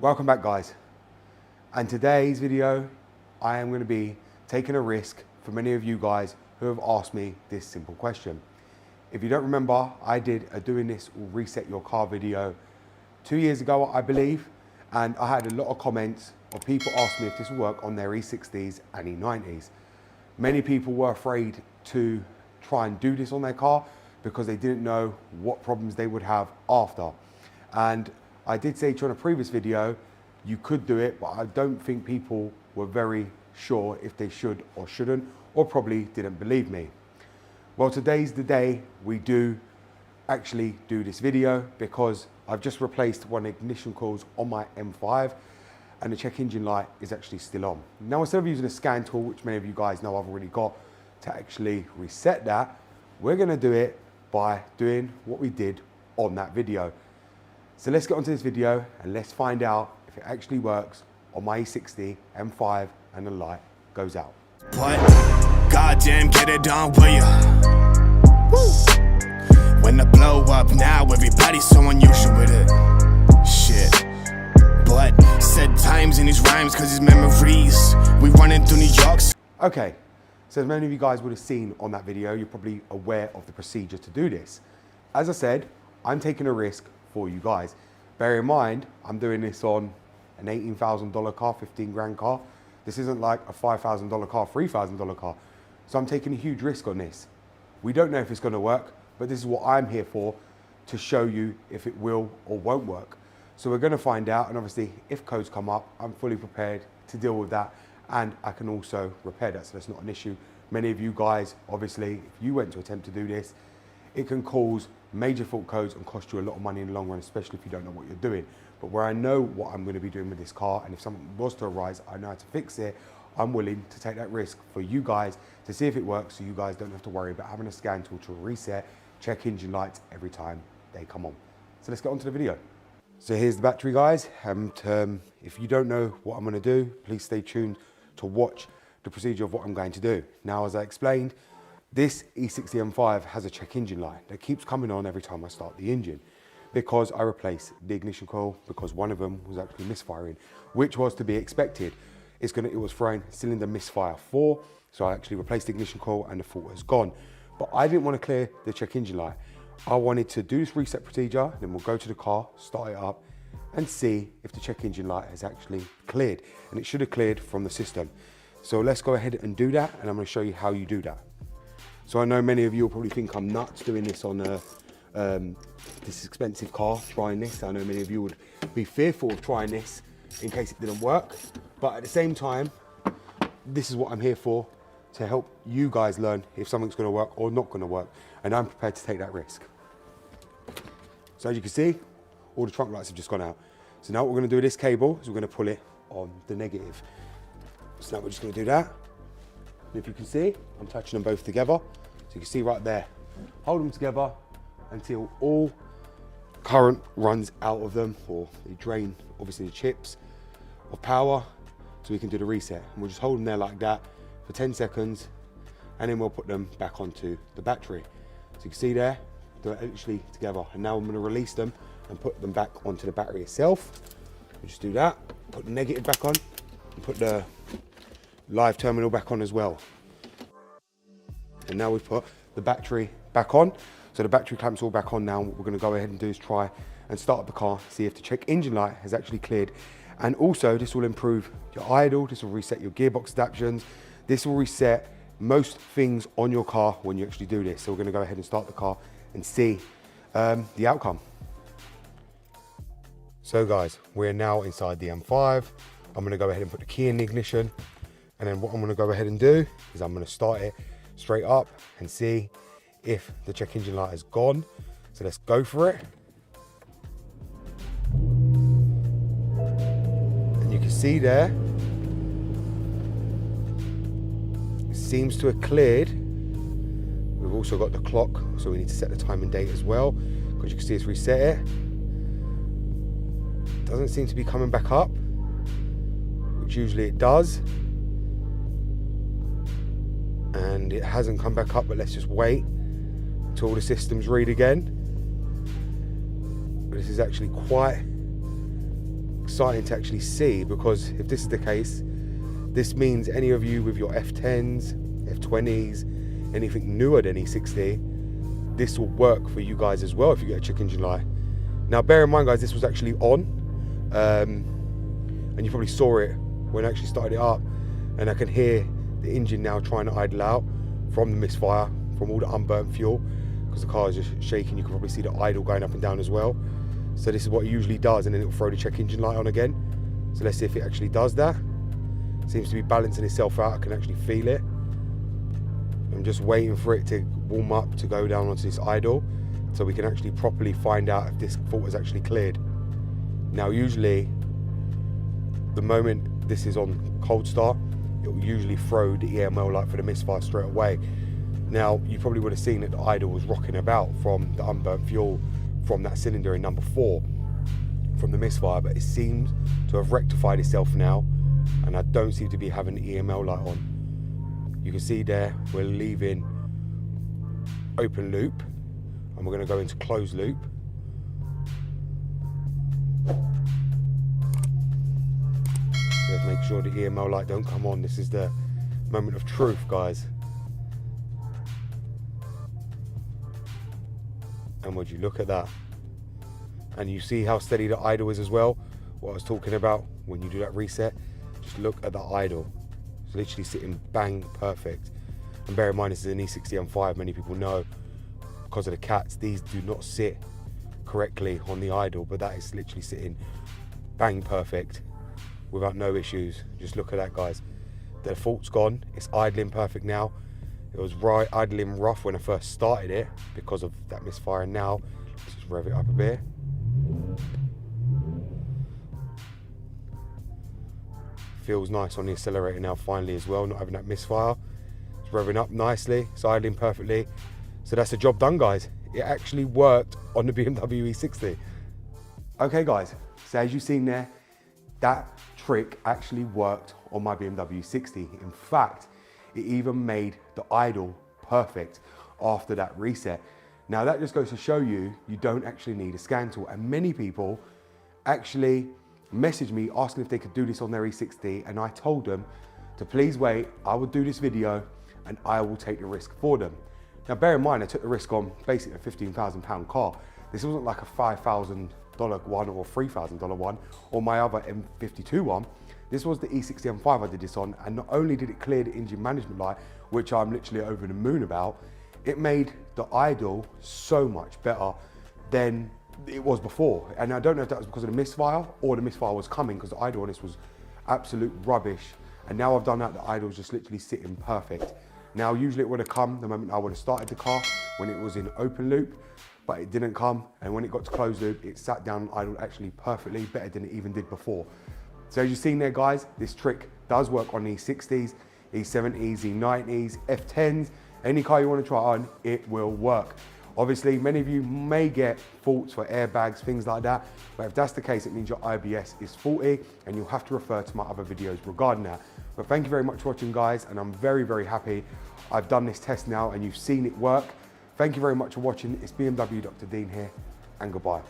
Welcome back, guys. And today's video, I am going to be taking a risk for many of you guys who have asked me this simple question. If you don't remember, I did a doing this will reset your car video 2 years ago, I believe, and I had a lot of comments of people asking me if this will work on their E60s and E90s. Many people were afraid to try and do this on their car because they didn't know what problems they would have after. And I did say to you on a previous video, you could do it, but I don't think people were very sure if they should or shouldn't, or probably didn't believe me. Well, today's the day we do actually do this video because I've just replaced one ignition coils on my M5 and the check engine light is actually still on. Now, instead of using a scan tool, which many of you guys know I've already got to actually reset that, we're gonna do it by doing what we did on that video. So let's get onto this video and let's find out if it actually works on my E60 M5 and the light goes out. What? Goddamn, get it done, will ya? Woo! When the blow up now, everybody's so unusual with it. Shit. But said times in his rhymes, cause his memories, we running through New York. Okay, so as many of you guys would have seen on that video, you're probably aware of the procedure to do this. As I said, I'm taking a risk for you guys. Bear in mind, I'm doing this on an $18,000 car, 15 grand car. This isn't like a $5,000 car, $3,000 car. So I'm taking a huge risk on this. We don't know if it's gonna work, but this is what I'm here for, to show you if it will or won't work. So we're gonna find out, and obviously if codes come up, I'm fully prepared to deal with that, and I can also repair that, so that's not an issue. Many of you guys, obviously, if you went to attempt to do this, it can cause major fault codes and cost you a lot of money in the long run, especially if you don't know what you're doing. But where I know what I'm gonna be doing with this car, and if something was to arise, I know how to fix it, I'm willing to take that risk for you guys to see if it works, so you guys don't have to worry about having a scan tool to reset, check engine lights every time they come on. So let's get on to the video. So here's the battery, guys. If you don't know what I'm gonna do, please stay tuned to watch the procedure of what I'm going to do. Now, as I explained, this E60 M5 has a check engine light that keeps coming on every time I start the engine because I replaced the ignition coil because one of them was actually misfiring, which was to be expected. It was throwing cylinder misfire 4, so I actually replaced the ignition coil and the fault has gone. But I didn't want to clear the check engine light. I wanted to do this reset procedure, then we'll go to the car, start it up, and see if the check engine light has actually cleared. And it should have cleared from the system. So let's go ahead and do that, and I'm going to show you how you do that. So I know many of you will probably think I'm nuts doing this on this expensive car, trying this. I know many of you would be fearful of trying this in case it didn't work. But at the same time, this is what I'm here for, to help you guys learn if something's going to work or not going to work. And I'm prepared to take that risk. So as you can see, all the trunk lights have just gone out. So now what we're going to do with this cable is we're going to pull it on the negative. So now we're just going to do that. And if you can see, I'm touching them both together. So you can see right there, hold them together until all current runs out of them, or they drain, obviously, the chips of power, so we can do the reset. And we'll just hold them there like that for 10 seconds, and then we'll put them back onto the battery. So you can see there, they're actually together. And now I'm gonna release them and put them back onto the battery itself. We'll just do that, put the negative back on, and put the live terminal back on as well. And now we've put the battery back on. So the battery clamp's all back on now. What we're gonna go ahead and do is try and start up the car, see if the check engine light has actually cleared. And also this will improve your idle, this will reset your gearbox adaptions, this will reset most things on your car when you actually do this. So we're gonna go ahead and start the car and see the outcome. So guys, we're now inside the M5. I'm gonna go ahead and put the key in the ignition. And then what I'm gonna go ahead and do is I'm gonna start it straight up and see if the check engine light has gone. So let's go for it. And you can see there, it seems to have cleared. We've also got the clock, so we need to set the time and date as well, because you can see it's reset it. Doesn't seem to be coming back up, which usually it does. And it hasn't come back up, but let's just wait until the systems read again. But this is actually quite exciting to actually see, because if this is the case, this means any of you with your F10s, F20s, anything newer than E60, this will work for you guys as well if you get a check engine light. Now bear in mind guys, this was actually on, and you probably saw it when I actually started it up, and I can hear the engine now trying to idle out from the misfire, from all the unburnt fuel, because the car is just shaking. You can probably see the idle going up and down as well. So this is what it usually does, and then it'll throw the check engine light on again. So let's see if it actually does that. Seems to be balancing itself out. I can actually feel it. I'm just waiting for it to warm up to go down onto this idle, so we can actually properly find out if this fault is actually cleared. Now usually, the moment this is on cold start, it will usually throw the EML light for the misfire straight away. Now you probably would have seen that the idle was rocking about from the unburnt fuel from that cylinder in number 4 from the misfire, but it seems to have rectified itself now, and I don't seem to be having the EML light on. You can see there we're leaving open loop and we're going to go into closed loop. Let's make sure the EML light don't come on. This is the moment of truth, guys. And would you look at that? And you see how steady the idle is as well? What I was talking about when you do that reset. Just look at the idle. It's literally sitting bang perfect. And bear in mind, this is an E60 M5. Many people know because of the cats, these do not sit correctly on the idle, but that is literally sitting bang perfect without no issues. Just look at that, guys. The fault's gone. It's idling perfect now. It was idling rough when I first started it because of that misfire. Now let's just rev it up a bit. Feels nice on the accelerator now finally as well, not having that misfire. It's revving up nicely, it's idling perfectly. So that's the job done, guys. It actually worked on the BMW E60. Okay guys, so as you've seen there, that trick actually worked on my BMW 60. In fact, it even made the idle perfect after that reset. Now that just goes to show you, you don't actually need a scan tool. And many people actually messaged me asking if they could do this on their E60, and I told them to please wait, I will do this video and I will take the risk for them. Now bear in mind, I took the risk on basically a £15,000 car. This wasn't like a $5,000 one or $3,000 one or my other M52 one. This was the E60 M5 I did this on, and not only did it clear the engine management light, which I'm literally over the moon about, it made the idle so much better than it was before. And I don't know if that was because of the misfire or the misfire was coming, because the idle on this was absolute rubbish. And now I've done that, the idle's just literally sitting perfect. Now usually it would have come the moment I would have started the car when it was in open loop, but it didn't come. And when it got to closed loop, it sat down and idled actually perfectly, better than it even did before. So as you've seen there guys, this trick does work on E60s, E70s, E90s, F10s, any car you want to try on, it will work. Obviously, many of you may get faults for airbags, things like that, but if that's the case, it means your IBS is faulty and you'll have to refer to my other videos regarding that. But thank you very much for watching guys, and I'm very, very happy I've done this test now and you've seen it work. Thank you very much for watching. It's BMW Dr. Dean here, and goodbye.